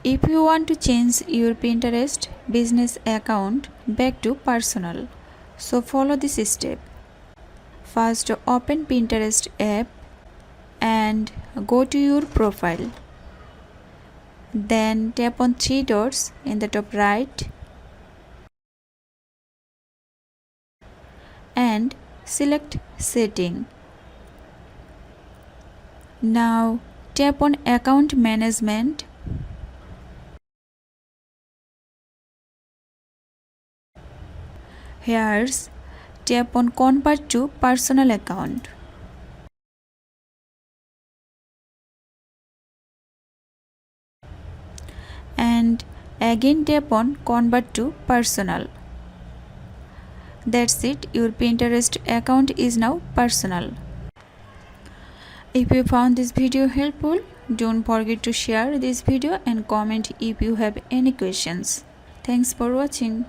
If you want to change your Pinterest business account back to personal, so follow this step. First, open Pinterest app and go to your profile. Then tap on three dots in the top right and select Setting. Now tap on Account Management. Here tap on Convert to Personal Account. And again tap on Convert to Personal. That's it, your Pinterest account is now personal. If you found this video helpful, don't forget to share this video and comment if you have any questions. Thanks for watching.